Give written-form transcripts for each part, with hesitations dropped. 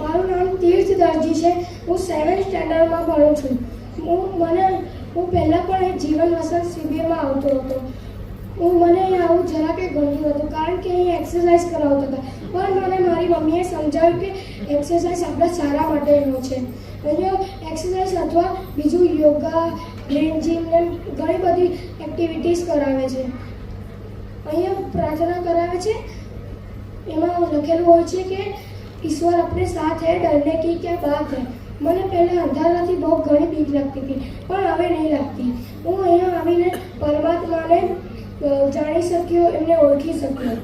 મારું નામ તીર્થ દરજી છે. હું 7th સ્ટેન્ડર્ડમાં ભણું છું. હું પહેલાં પણ એક જીવન વસંત શિબિરમાં આવતો હતો. મને અહીં આવું જરા કંઈ ગમતું હતું કારણ કે અહીં એક્સરસાઇઝ કરાવતા હતા. પણ મને મારી મમ્મીએ સમજાવ્યું કે એક્સરસાઇઝ આપણા સારા માટેનો છે. અહીંયા એક્સરસાઇઝ અથવા બીજું યોગા, રેન્જિંગ ને ઘણી બધી એક્ટિવિટીઝ કરાવે છે. અહીંયા પ્રાર્થના કરાવે છે. એમાં લખેલું હોય છે કે ઈશ્વર આપણે સાથ હે, ડરને કી ક્યાં બાત હે. મને પહેલાં અંધારાથી બહુ ઘણી બીક લાગતી હતી પણ હવે નહીં લાગતી. હું અહીંયા આવીને પરમાત્માને જાણી શક્યો, એમને ઓળખી શક્યો.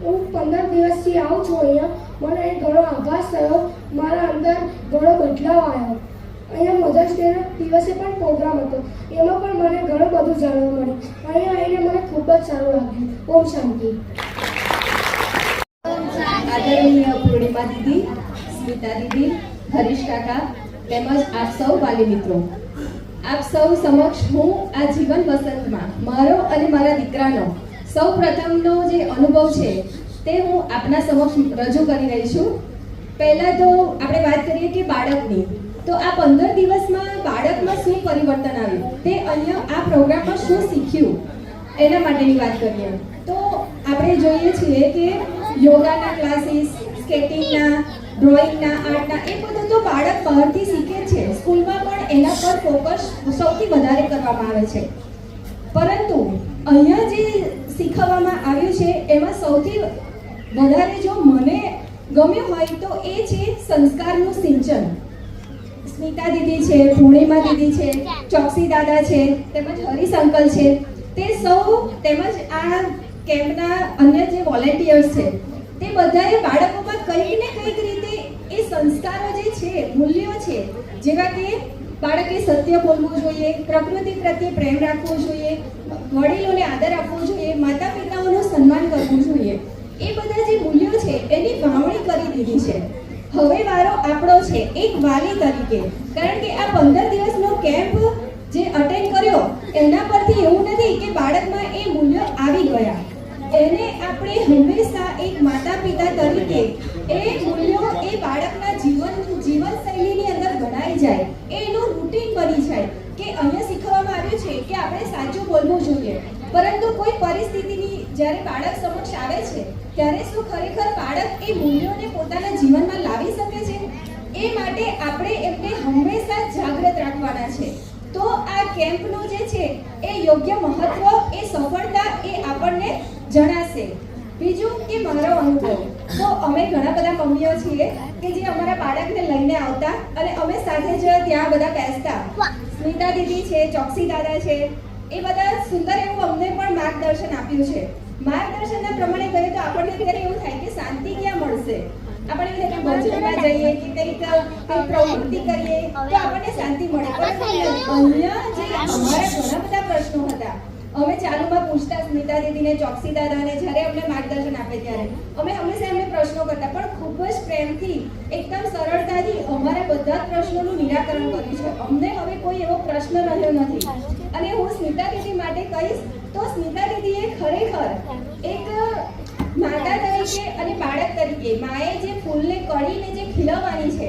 હું 15 દિવસથી આવું છું અહીંયા. મને ઘણો આભાસ થયો. મારા અંદર ઘણો બદલાવ આવ્યો. અહીંયા મધર્સ ડેના દિવસે પણ પ્રોગ્રામ હતો. એમાં પણ મને ઘણું બધું જાણવા મળ્યું. અહીંયા આવીને મને ખૂબ જ સારું લાગ્યું. ઓમ શાંતિ. આદરણીય પૂર્ણિમા દીદી, સ્મિતા દીદી, હરીશ કાકા તેમજ આપ સૌ વાલી મિત્રો, આપ સૌ સમક્ષ હું આ જીવન વસંતમાં મારો અને મારા દીકરાનો સૌ પ્રથમનો જે અનુભવ છે તે હું આપના સમક્ષ રજૂ કરી રહી છું. પહેલાં તો આપણે વાત કરીએ કે બાળકની, તો આ 15 દિવસમાં બાળકમાં શું પરિવર્તન આવ્યું, તે અહીંયા આ પ્રોગ્રામમાં શું શીખ્યું એના માટેની વાત કરીએ તો આપણે જોઈએ છીએ કે યોગાના ક્લાસીસ, સ્કેટિંગના, ડ્રોઈંગના, આર્ટના એ બધું તો બાળક બહારથી શીખે છે. સ્કૂલમાં પણ એના પર ફોકસ સૌથી વધારે કરવામાં આવે છે. પરંતુ અહીંયા જે શીખવવામાં આવ્યું છે એમાં સૌથી વધારે જો મને ગમ્યું હોય તો એ છે સંસ્કારનું સિંચન. સ્મિતા દીદી છે, પૂર્ણિમા દીદી છે, ચોકસી દાદા છે, તેમજ હરીશ અંકલ છે, તે સૌ તેમજ આ કેમ્પના અન્ય જે વોલેન્ટિયર્સ છે તે બધાએ બાળકોમાં કંઈક ને કંઈક રીતે એ સંસ્કારો જે છે, મૂલ્યો છે, જેવા કે બાળકે સત્ય બોલવું જોઈએ, પ્રકૃતિ પ્રત્યે પ્રેમ રાખવો જોઈએ, વડીલોને આદર આપવો જોઈએ, માતા પિતાઓનું સન્માન કરવું જોઈએ, એ બધા જે મૂલ્યો છે એની વાવણી કરી દીધી છે. હવે વારો આપણો છે એક વાલી તરીકે, કારણ કે આ 15 દિવસનો કેમ્પ જે અટેન્ડ કર્યો એના પરથી એવું નથી કે બાળકમાં એ મૂલ્યો આવી ગયા. એને આપણે હંમેશા એક માતા પિતા તરીકે એ મૂલ્યો એ બાળકના જીવનશૈલીની અંદર ગણાઈ જાય, એનું રૂટીન બની જાય કે અહીંયા શીખવવામાં આવ્યું છે કે આપણે સાચું બોલવું જોઈએ. પરંતુ કોઈ પરિસ્થિતિની જ્યારે બાળક સમક્ષ આવે છે ત્યારે શું ખરેખર બાળક એ મૂલ્યોને પોતાના જીવનમાં લાવી શકે છે? એ માટે આપણે એમને હંમેશા જાગૃત રાખવાના છે. તો આ કેમ્પનું જે છે એ યોગ્ય મહત્વ, એ સફળતા એ આપણને જણાશે. બીજું કે મારો અનુભવ, તો અમે ઘણા બધા મમ્મીઓ છીએ કે જે અમારા બાળકને લઈને આવતા અને અમે સાથે જ ત્યાં બધા બેસતા. સ્મિતા દીદી છે, ચોકસી દાદા છે, એ બધા સુંદર એવું અમને પણ માર્ગદર્શન આપ્યું છે. માર્ગદર્શનના પ્રમાણે કહીએ તો આપણને ત્યારે એવું થાય કે શાંતિ ક્યાં મળશે. આપણે ભજનમાં જઈએ કે કંઈક પ્રવૃત્તિ કરીએ તો આપણને શાંતિ મળે. પણ અહીંયા જે અમારા ઘણા બધા પ્રશ્નો હતા, અમે ચાલુમાં પૂછતા સ્મિતા દીદીને, ચોકસી દાદાને, જ્યારે અમને માર્ગદર્શન આપે ત્યારે અમે હંમેશા એમને પ્રશ્નો કરતા, પણ ખૂબ જ પ્રેમથી, એકદમ સરળતાથી અમારા બધા જ પ્રશ્નોનું નિરાકરણ કર્યું છે. અમને હવે કોઈ એવો પ્રશ્ન રહ્યો નથી. અને હું સ્મિતા દીદી માટે કહીશ તો સ્મિતા દીદીએ ખરેખર એક માતા તરીકે અને બાળક તરીકે માએ જે ફૂલને કળીને જે ખીલવવાની છે,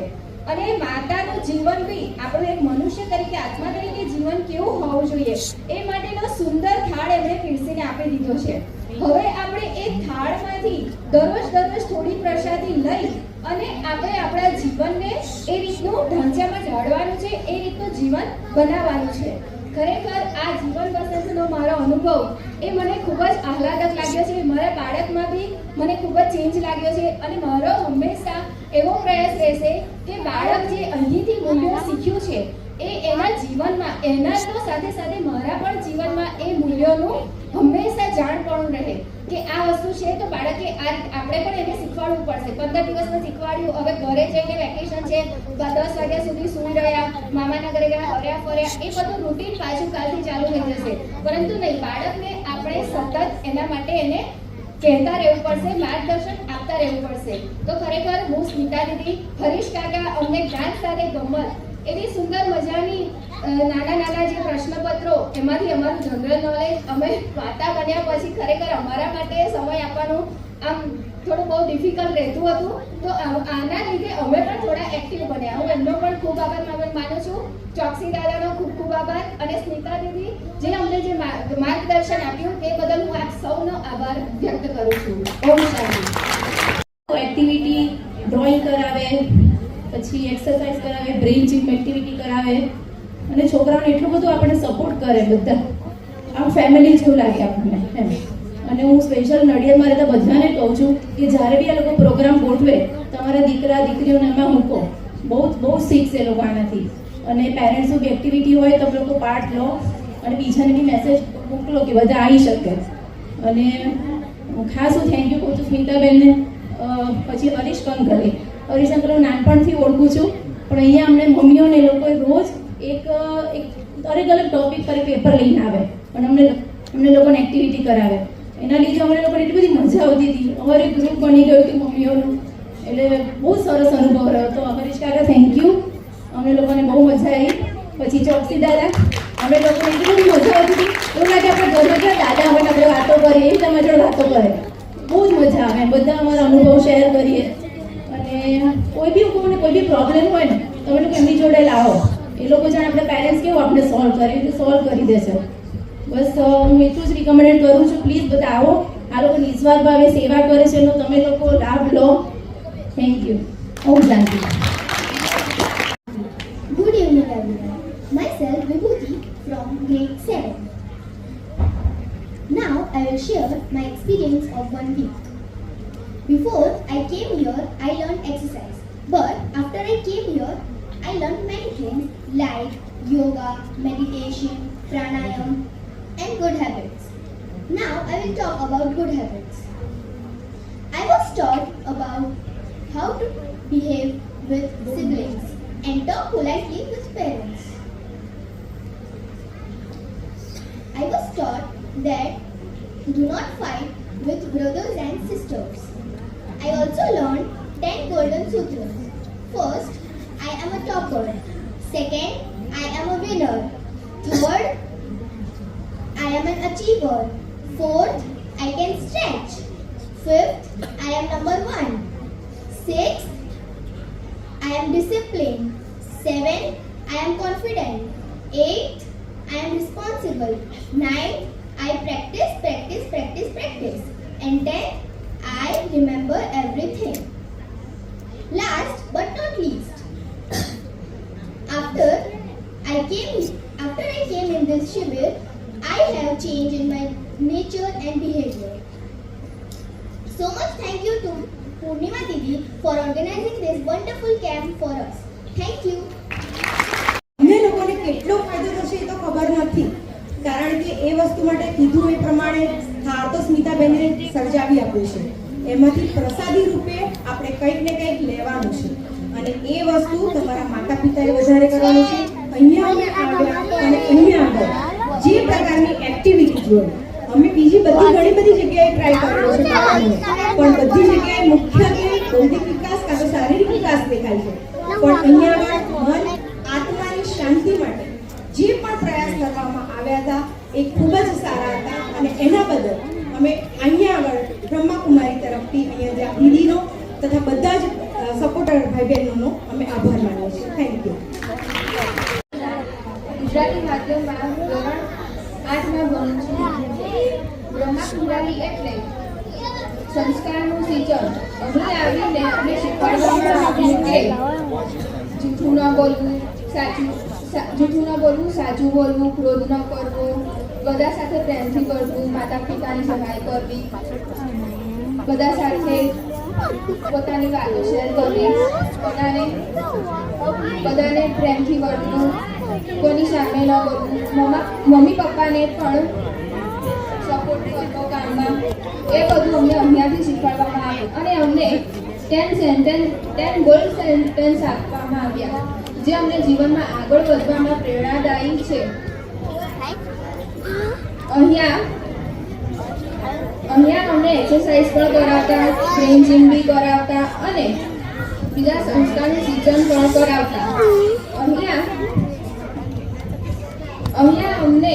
અને માતાનું જીવન બી આપણું એક મનુષ્ય તરીકે, આત્મા તરીકે જીવન કેવું હોવું જોઈએ એ માટેનો સુંદર થાળ એમણે પીરસીને આપી દીધો છે. હવે આપણે એ થાળમાંથી દરરોજ થોડી પ્રસાદી લઈ અને આપણે આપણા જીવનને એ રીતનું ઢાંચામાં ઢાળવાનું છે, એ રીતનું જીવન બનાવવાનું છે. ખરેખર આ જીવન વસંતનો મારો અનુભવ એ મને ખૂબ જ આહલાદક લાગ્યો છે. મારા બાળકમાં બી મને ખૂબ જ ચેન્જ લાગ્યો છે. અને મારો હંમેશા એવો પ્રયાસ રહેશે કે બાળક જે અહીંથી મૂલ્યો શીખ્યું છે એ એના જીવનમાં, એના તો સાથે સાથે મારા પણ જીવનમાં એ મૂલ્યોનું હંમેશા જાણપણું રહે કે આ વસ્તુ છે તો બાળકે આપણે પણ એને શીખવાડવું પડશે. 15 દિવસમાં શીખવાડ્યું, હવે ઘરે જઈને વેકેશન છે, 10 વાગ્યા સુધી સૂઈ રહ્યા, મામાના ઘરે ગયા, હર્યા ફર્યા, એ બધું રૂટીન પાછું કાલથી ચાલુ થઈ જશે. પરંતુ નહીં, બાળકને આપણે સતત એના માટે એને કહેતા રહેવું પડશે, માર્ગદર્શન આપતા રહેવું પડશે. તો ખરેખર હું સ્મિતા દીદી, હરીશ કાકા અમને જ્ઞાન સાથે ગમત એવી સુંદર મજાની નાના જે પ્રશ્નપત્રો, એમાંથી અમારું જનરલ નોલેજ અમે વાતા બન્યા પછી ખરેખર અમારા માટે સમય આપવાનું આમ થોડું બહુ ડિફિકલ્ટ રહેતું હતું. તો આના લીધે અમે પણ થોડા એક્ટિવ બન્યા. હું એમનો પણ ખૂબ આભાર માનું છું. ચોકસી દાદાનો ખૂબ ખૂબ આભાર, અને સ્મિતા દીદી જે અમને જે માર્ગદર્શન આપ્યું તે બદલ હું આપ સૌનો આભાર વ્યક્ત કરું છું. ઓમ શાંતિ. એક્ટિવિટી ડ્રોઈંગ કરાવે, પછી એક્સરસાઇઝ કરાવે, બ્રેઇન જીમ એક્ટિવિટી કરાવે, અને છોકરાઓને એટલું બધું આપણને સપોર્ટ કરે. બધા આમ ફેમિલી જેવું લાગે આપણને એમ. અને હું સ્પેશિયલ નડિયાદમાં રહેતા બધાને કહું છું કે જ્યારે બી આ લોકો પ્રોગ્રામ ગોઠવે, તમારા દીકરા દીકરીઓને એમાં મૂકો. બહુ શીખશે એ લોકો આનાથી. અને પેરેન્ટ્સનું બી એક્ટિવિટી હોય તો લોકો પાર્ટ લો, અને બીજાને બી મેસેજ મોકલો કે બધા આવી શકે. અને ખાસ હું થેન્ક યુ કહું છું સ્મિતાબેનને, પછી હરીશ કંકરે. હરીશ અંકલ હું નાનપણથી ઓળખું છું, પણ અહીંયા અમને મમ્મીઓને એ લોકોએ રોજ એક અલગ અલગ ટોપિક પર પેપર લઈને આવે અને અમને લોકોને એક્ટિવિટી કરાવે. એના લીધે અમને લોકોને એટલી બધી મજા આવતી હતી. અમારે ગ્રુપ બની ગયું હતું મમ્મીઓનું, એટલે બહુ સરસ અનુભવ રહ્યો હતો. હરીશ કાકા થેન્ક યુ, અમને લોકોને બહુ મજા આવી. પછી ચોકસી દાદા, અમે લોકોને એટલી બધી મજા આવતી હતી, એવું લાગે આપણે ઘરમાં ક્યાં દાદા અમે આપણે વાતો કરીએ, એવી તમારી જોડે વાતો કરે. બહુ જ મજા આવે. બધા અમારા અનુભવ શેર કરીએ. અને કોઈ બી પ્રોબ્લેમ હોય ને તમે લોકો એમની જોડે લાવો. એ લોકો જાણે આપણે પેરેન્ટ્સ કેવું આપણે સોલ્વ કરીએ તો સોલ્વ કરી દેશે. બસ હું એટલું જ રિકમેન્ડ કરું છું, પ્લીઝ બધા આવો. આ લોકો નિસ્વાર્થ ભાવે સેવા કરે છે એનો તમે લોકો લાભ લો. Thank you. ઓમ શાંતિ. Good evening everyone. Myself Vibhuti from grade 7. Now I will share my experience of 1 week. Before I came here, I learned exercise. But after I came here, I learned many things like yoga, meditation, pranayam and good habits. Now I will talk about good habits. I was taught about how to behave with siblings and talk politely with parents. I was taught that do not fight with brothers and sisters. I also learned 10 golden sutras. First, I am a topper. Second, I am a winner. Third, I am an achiever. Fourth, I can stretch. Fifth, I am number 1. Sixth, I am disciplined. 7th, I am confident. 8th, I am responsible. 9th, I practice. And 10th, I remember everything. Last but not least, after I came in this shibir, I have changed in my nature and behavior. So much thank you to Purnima Didi for organizing this wonderful camp for us. Thank you. અમને લોકોને કેટલો ફાયદો થશે એ તો ખબર નથી, કારણ કે એ વસ્તુ માટે કીધું એ પ્રમાણે હાર તો સ્મિતાબેને સર્જાવી આપ્યું છે. એમાંથી પ્રસાદી રૂપે આપણે કંઈક ને કંઈક લેવાનું છે, અને એ વસ્તુ તમારા માતા પિતાએ વધારે કરવાનું છે. અહીંયા અમે આવ્યા અને અહીંયા આગળ જે પ્રકારની એક્ટિવિટી જોઈ, અમે બીજી ઘણી બધી જગ્યાએ ટ્રાય કરેલો છે બાળકોને, પણ બધી જગ્યાએ મુખ્યત્વે બૌદ્ધિક વિકાસ કાં તો શારીરિક વિકાસ દેખાય છે. પણ અહીંયા આગળ મન આત્માની શાંતિ માટે જે પણ પ્રયાસ કરવામાં આવ્યા હતા એ ખૂબ જ સારા હતા, અને એના બદલ અમે અહીંયા આગળ બ્રહ્માકુમારી તરફથી અહીંયા જ્યાં દીદીનો તથા બધા જ સપોર્ટર ભાઈ બહેનોનો અમે આભાર માનીએ છીએ. Thank you. ગુજરાતી માધ્યમમાં ધોરણ 8માં ભણું છું. બ્રહ્માકુમારી એટલે સંસ્કારનું સિંચન. અહીં આવીને અમને શીખવાડવામાં આવ્યું કે જૂઠું ન બોલવું, સાચું બોલવું, ક્રોધ ન કરવો, બધા સાથે પ્રેમથી કરવું, માતા પિતાની સહાય કરવી, બધા સાથે પોતાની વાતો શેર કરવી, બધાને પ્રેમથી વર્તવું, કોઈની સામે ન કરવું, મમ્મી પપ્પાને પણ સપોર્ટ કરવો કામમાં. એ બધું અમને અહીંયાથી શીખવાડવામાં આવ્યું, અને અમને 10 ગોલ્ડ સેન્ટેન્સ આપવામાં આવ્યા જે અમને જીવનમાં આગળ વધવામાં પ્રેરણાદાયી છે. અહીંયા અમને એક્સરસાઇઝ પણ કરાવતા, બ્રેઇન જીમ બી કરાવતા, અને બીજા સંસ્કારનું સિંચન પણ કરાવતા. અહીંયા અમને